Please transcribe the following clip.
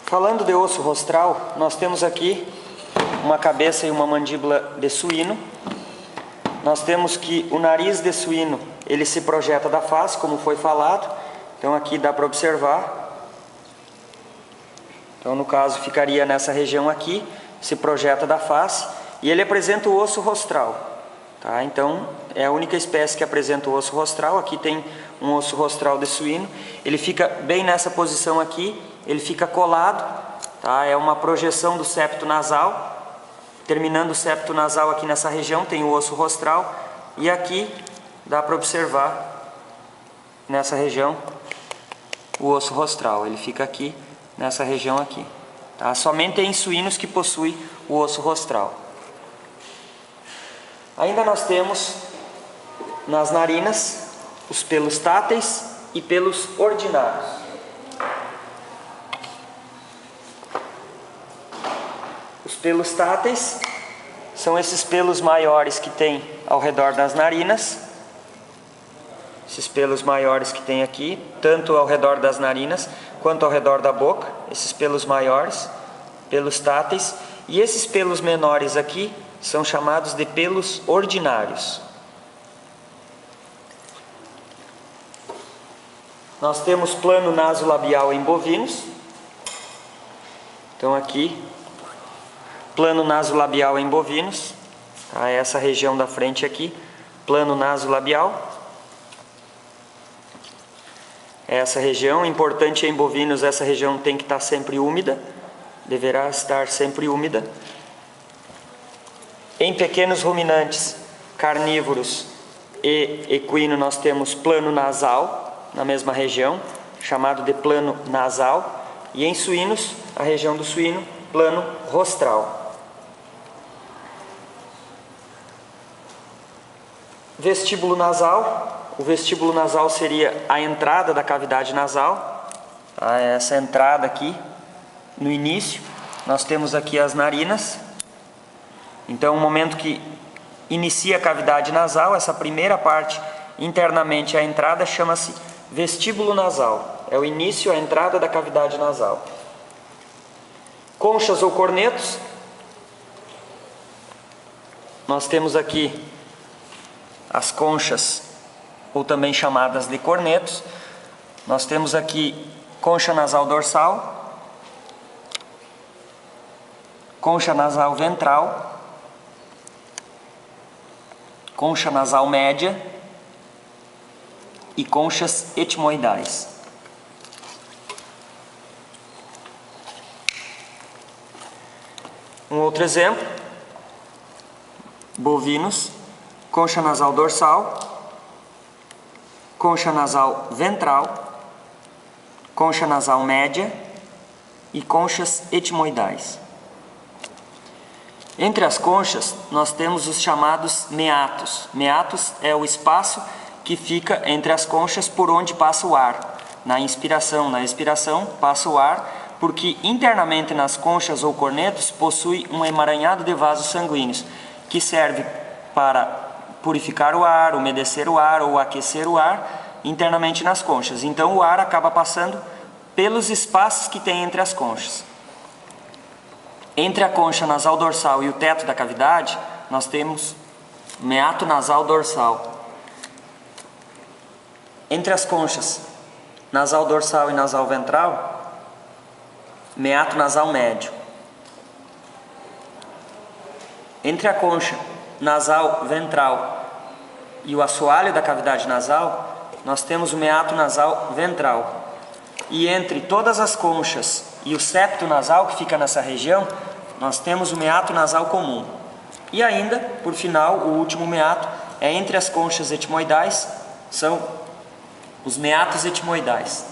Falando de osso rostral, nós temos aqui uma cabeça e uma mandíbula de suíno. Nós temos que o nariz de suíno, ele se projeta da face, como foi falado. Então aqui dá para observar. Então no caso ficaria nessa região aqui, se projeta da face. E ele apresenta o osso rostral. Tá? Então é a única espécie que apresenta o osso rostral. Aqui tem um osso rostral de suíno. Ele fica bem nessa posição aqui. Ele fica colado, tá? É uma projeção do septo nasal. Terminando o septo nasal aqui nessa região tem o osso rostral. E aqui dá para observar nessa região o osso rostral. Ele fica aqui nessa região aqui. Tá? Somente em suínos que possui o osso rostral. Ainda nós temos nas narinas os pelos táteis e pelos ordinários. Os pelos táteis são esses pelos maiores que tem ao redor das narinas. Esses pelos maiores que tem aqui, tanto ao redor das narinas quanto ao redor da boca. Esses pelos maiores, pelos táteis. E esses pelos menores aqui são chamados de pelos ordinários. Nós temos plano nasolabial em bovinos. Então aqui, plano nasolabial em bovinos. Tá? Essa região da frente aqui, plano nasolabial. Essa região, importante em bovinos, essa região tem que estar sempre úmida. Deverá estar sempre úmida. Em pequenos ruminantes, carnívoros e equino, nós temos plano nasal, na mesma região, chamado de plano nasal. E em suínos, a região do suíno, plano rostral. Vestíbulo nasal. O vestíbulo nasal seria a entrada da cavidade nasal. Tá? Essa entrada aqui, no início, nós temos aqui as narinas. Então, o momento que inicia a cavidade nasal, essa primeira parte internamente a entrada chama-se vestíbulo nasal. É o início, a entrada da cavidade nasal. Conchas ou cornetos. Nós temos aqui as conchas, ou também chamadas de cornetos. Nós temos aqui concha nasal dorsal, concha nasal ventral, concha nasal média e conchas etimoidais. Um outro exemplo, bovinos, concha nasal dorsal, concha nasal ventral, concha nasal média e conchas etimoidais. Entre as conchas, nós temos os chamados meatos. Meatos é o espaço que fica entre as conchas por onde passa o ar. Na inspiração, na expiração, passa o ar, porque internamente nas conchas ou cornetos possui um emaranhado de vasos sanguíneos, que serve para purificar o ar, umedecer o ar ou aquecer o ar internamente nas conchas. Então o ar acaba passando pelos espaços que tem entre as conchas. Entre a concha nasal dorsal e o teto da cavidade, nós temos meato nasal dorsal. Entre as conchas nasal dorsal e nasal ventral, meato nasal médio. Entre a concha nasal ventral e o assoalho da cavidade nasal, nós temos o meato nasal ventral. E entre todas as conchas e o septo nasal, que fica nessa região, nós temos o meato nasal comum. E ainda, por final, o último meato é entre as conchas etimoidais, são os meatos etimoidais.